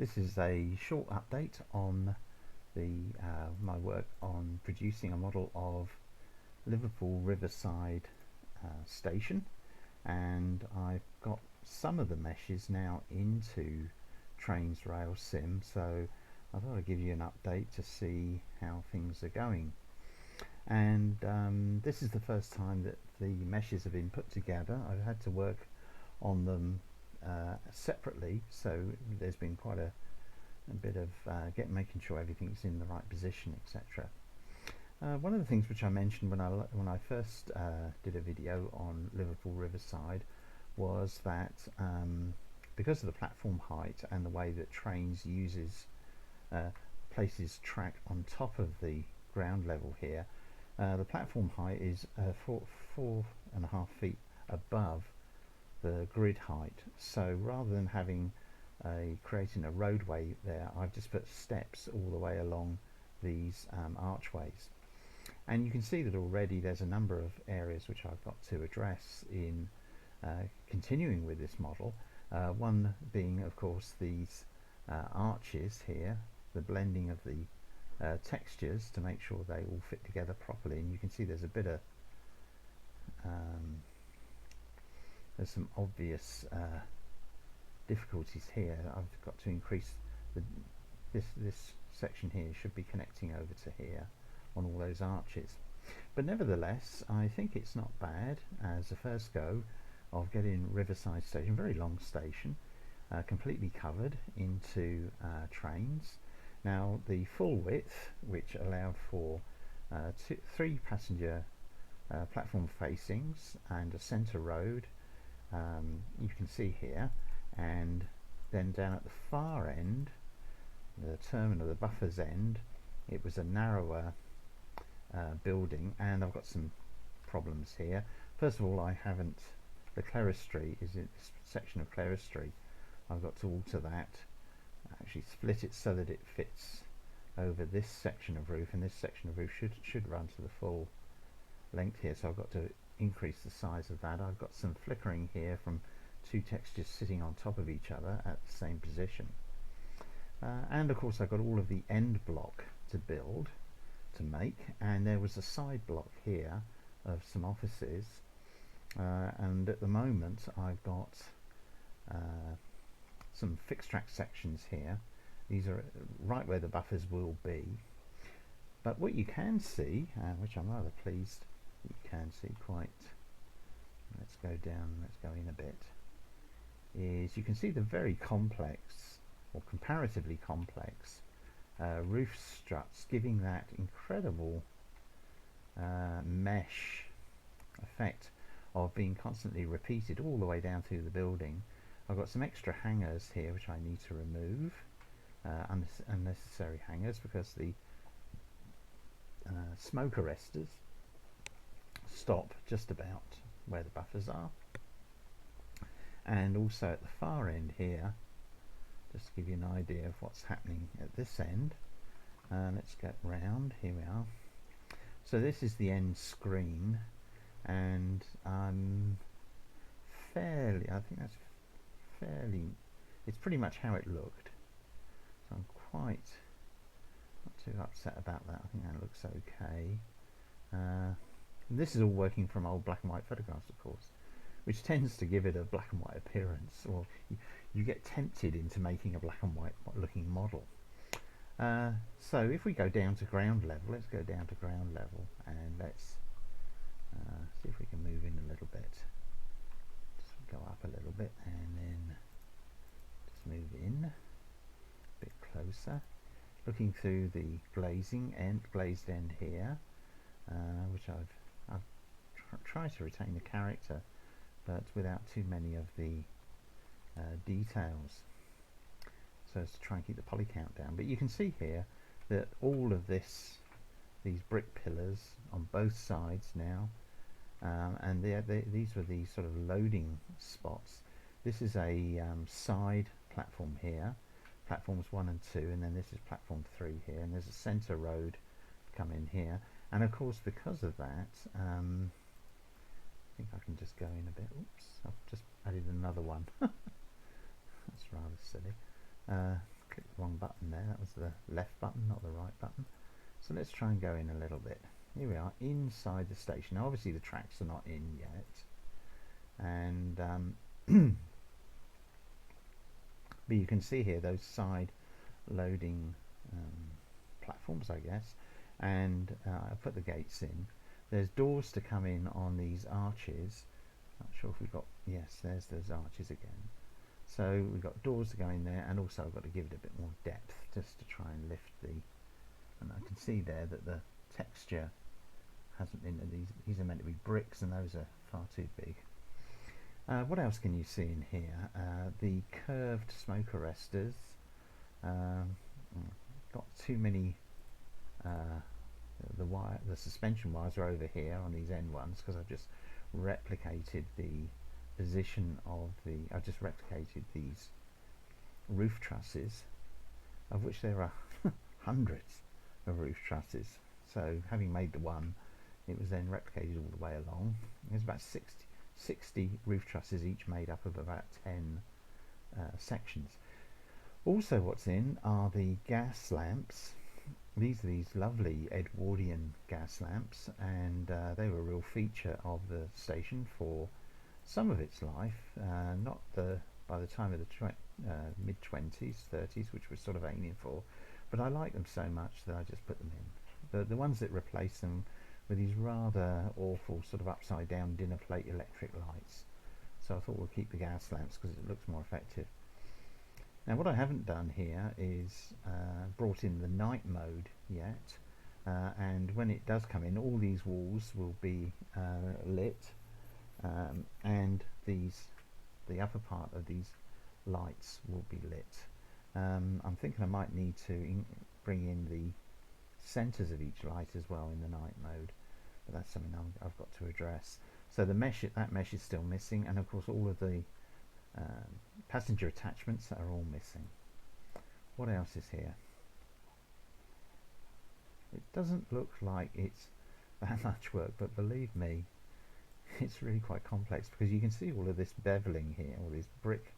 This is a short update on my work on producing a model of Liverpool Riverside station, and I've got some of the meshes now into Trains Rail Sim, so I thought I'd give you an update to see how things are going. And this is the first time that the meshes have been put together. I've had to work on them separately, so there's been quite a bit of making sure everything's in the right position, etc. One of the things which I mentioned when I first did a video on Liverpool Riverside was that because of the platform height and the way that trains places track on top of the ground level here, the platform height is 4.5 feet above the grid height. So rather than creating a roadway there, I've just put steps all the way along these archways. And you can see that already there's a number of areas which I've got to address in continuing with this model. One being, of course, these arches here, the blending of the textures to make sure they all fit together properly. And you can see there's a bit of there's some obvious difficulties here. I've got to increase this section here should be connecting over to here on all those arches, but nevertheless I think it's not bad as a first go of getting Riverside Station, very long station, completely covered into trains. Now the full width, which allowed for 3 passenger platform facings and a centre road, you can see here, and then down at the far end, the terminal, the buffer's end, it was a narrower building, and I've got some problems here. First of all, I haven't, the clerestory is in this section of clerestory. I've got to alter that, actually split it so that it fits over this section of roof, and this section of roof should run to the full length here, so I've got to increase the size of that. I've got some flickering here from 2 textures sitting on top of each other at the same position, and of course I've got all of the end block to make, and there was a side block here of some offices, and at the moment I've got some fixed track sections here. These are right where the buffers will be, but what you can see, which I'm rather pleased you can see quite, let's go in a bit, is you can see the very complex, or comparatively complex, roof struts, giving that incredible mesh effect of being constantly repeated all the way down through the building. I've got some extra hangers here which I need to remove, unnecessary hangers, because the smoke arresters stop just about where the buffers are. And also at the far end here, just to give you an idea of what's happening at this end, let's get round, here we are. So this is the end screen, and I think that's fairly, it's pretty much how it looked, so I'm quite not too upset about that. I think that looks okay. This is all working from old black and white photographs, of course, which tends to give it a black and white appearance, or you get tempted into making a black and white looking model. So if we go down to ground level, let's go down to ground level, and let's see if we can move in a little bit. Just go up a little bit, and then just move in a bit closer, looking through the glazed end here, which I've tried to retain the character, but without too many of the details, so as to try and keep the poly count down. But you can see here that all of these brick pillars on both sides now, and these were the sort of loading spots. This is a side platform here, platforms 1 and 2, and then this is platform 3 here, and there's a centre road come in here, and of course because of that, I think I can just go in a bit. Oops, I've just added another one. That's rather silly. clicked the wrong button there. That was the left button, not the right button. So let's try and go in a little bit. Here we are inside the station. Now obviously the tracks are not in yet, and but you can see here those side loading platforms, I guess, and I put the gates in. There's doors to come in on these arches. Not sure if we've got, yes, there's those arches again. So we've got doors to go in there, and also I've got to give it a bit more depth just to try and lift the, and I can see there that the texture hasn't been, these are meant to be bricks and those are far too big. What else can you see in here? The curved smoke arresters. Got too many, the suspension wires are over here on these end ones because I've just replicated the position of I've just replicated these roof trusses, of which there are hundreds of roof trusses. So having made the one, it was then replicated all the way along. There's about 60 roof trusses, each made up of about 10 sections. Also what's in are the gas lamps. These are these lovely Edwardian gas lamps, and they were a real feature of the station for some of its life, not by the time of the mid-20s, 30s, which we're sort of aiming for, but I like them so much that I just put them in. The ones that replace them were these rather awful sort of upside down dinner plate electric lights, so I thought we'll keep the gas lamps because it looks more effective. Now what I haven't done here is brought in the night mode yet, and when it does come in, all these walls will be lit, and the upper part of these lights will be lit. I'm thinking I might need to bring in the centers of each light as well in the night mode, but that's something I've got to address. So the mesh, that mesh is still missing, and of course all of the passenger attachments are all missing. What else is here? It doesn't look like it's that much work, but believe me, it's really quite complex, because you can see all of this beveling here, all these brick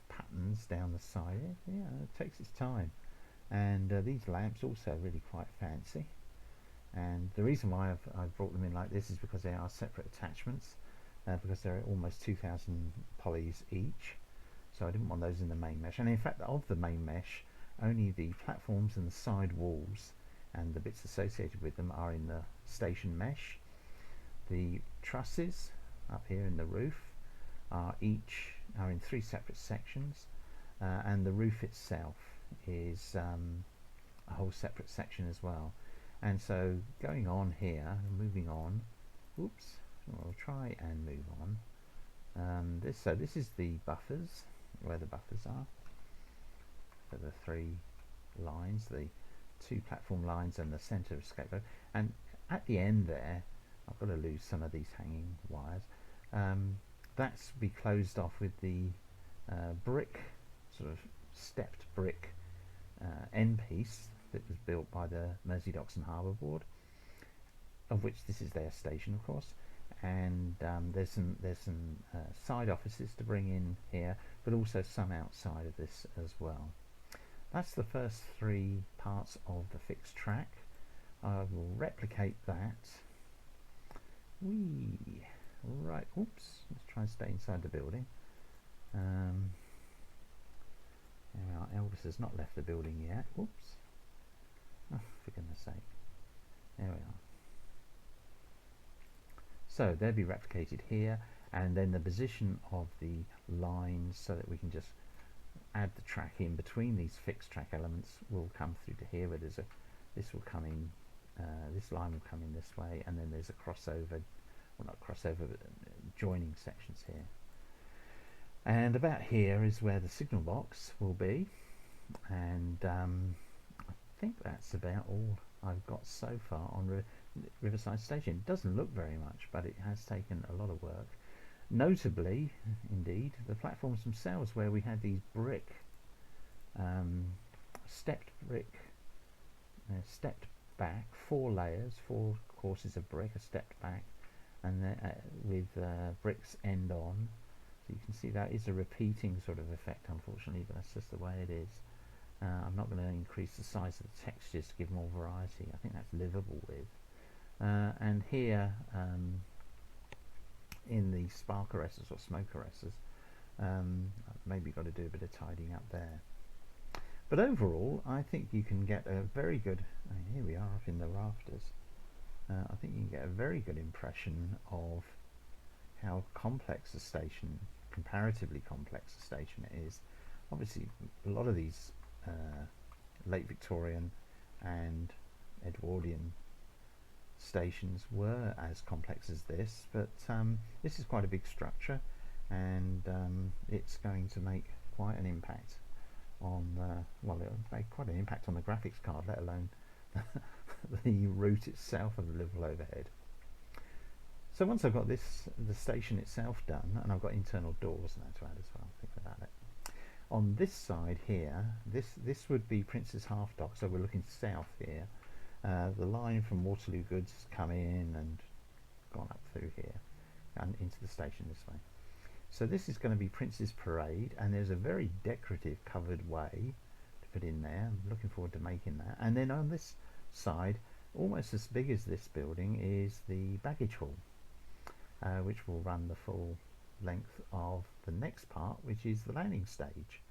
patterns down the side. Yeah, it takes its time, and these lamps also are really quite fancy, and the reason why I've brought them in like this is because they are separate attachments, because they're almost 2,000 polys each, so I didn't want those in the main mesh. And in fact, of the main mesh, only the platforms and the side walls and the bits associated with them are in the station mesh. The trusses up here in the roof are in 3 separate sections, and the roof itself is a whole separate section as well. And so going on here, moving on, oops, we'll try and move on. So this is the buffers, where the buffers are. So the 3 lines, the 2 platform lines and the centre of scapegoat. And at the end there, I've got to lose some of these hanging wires. That's be closed off with the brick, sort of stepped brick end piece that was built by the Mersey Docks and Harbour Board, of which this is their station, of course. And there's some side offices to bring in here, but also some outside of this as well. That's the first 3 parts of the fixed track. I will replicate that. Right, oops, let's try and stay inside the building. Elvis has not left the building yet. Whoops. Oh, for goodness sake. There we are. So they'll be replicated here, and then the position of the lines, so that we can just add the track in between these fixed track elements, will come through to here, where there's this will come in, this line will come in this way, and then there's a crossover, well not crossover, but joining sections here. And about here is where the signal box will be, and I think that's about all I've got so far on Riverside Station. It doesn't look very much, but it has taken a lot of work. Notably, indeed, the platforms themselves, where we had these brick, stepped brick, stepped back, 4 layers, 4 courses of brick are stepped back, and with bricks end on, So you can see that is a repeating sort of effect, unfortunately, but that's just the way it is. I'm not going to increase the size of the textures to give more variety. I think that's livable with. And here in the spark arresters or smoke arresters, I've maybe got to do a bit of tidying up there. But overall, I think you can get a very good, here we are up in the rafters, I think you can get a very good impression of how complex the station, comparatively complex the station is. Obviously, a lot of these late Victorian and Edwardian stations were as complex as this, but this is quite a big structure, and it's going to make quite an impact on well, it'll make quite an impact on the graphics card, let alone the route itself of the Liverpool Overhead. So once I've got this, the station itself done, and I've got internal doors now to add as well, think about it. On this side here, this would be Prince's Half Dock, so we're looking south here. The line from Waterloo Goods has come in and gone up through here and into the station this way. So this is going to be Prince's Parade, and there's a very decorative covered way to put in there. I'm looking forward to making that. And then on this side, almost as big as this building, is the baggage hall, which will run the full length of the next part, which is the landing stage.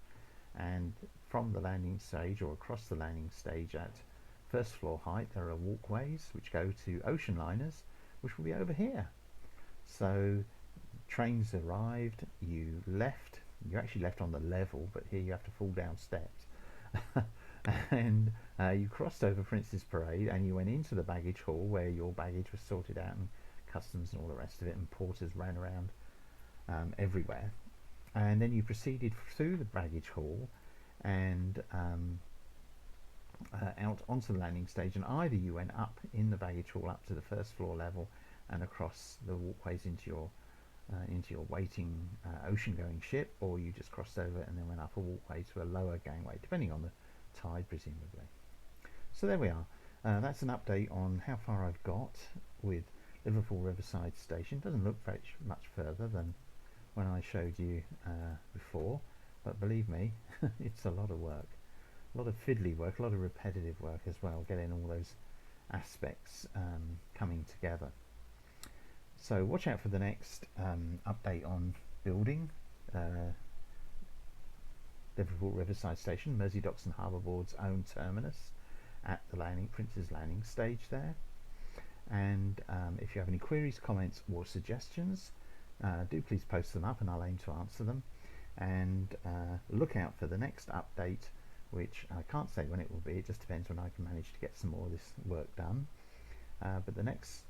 And from the landing stage, or across the landing stage at first floor height, there are walkways which go to ocean liners, which will be over here. So trains arrived, you actually left on the level, but here you have to fall down steps. And you crossed over Prince's Parade and you went into the baggage hall where your baggage was sorted out, and customs and all the rest of it, and porters ran around everywhere. And then you proceeded through the baggage hall and out onto the landing stage, and either you went up in the baggage hall up to the first floor level and across the walkways into your waiting ocean-going ship, or you just crossed over and then went up a walkway to a lower gangway, depending on the tide, presumably. So there we are. That's an update on how far I've got with Liverpool Riverside Station. Doesn't look very much further than when I showed you before, but believe me, it's a lot of work, a lot of fiddly work, a lot of repetitive work as well, getting all those aspects coming together. So watch out for the next update on building Liverpool Riverside Station, Mersey Docks and Harbour Board's own terminus at the Prince's Landing stage there. And if you have any queries, comments or suggestions, do please post them up and I'll aim to answer them. And look out for the next update, which I can't say when it will be, it just depends when I can manage to get some more of this work done. But the next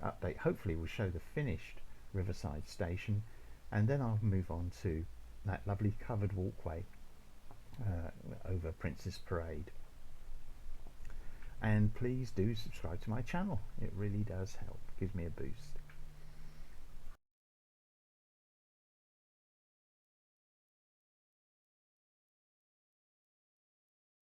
update hopefully will show the finished Riverside Station, and then I'll move on to that lovely covered walkway over Prince's Parade. And please do subscribe to my channel, it really does help, gives me a boost.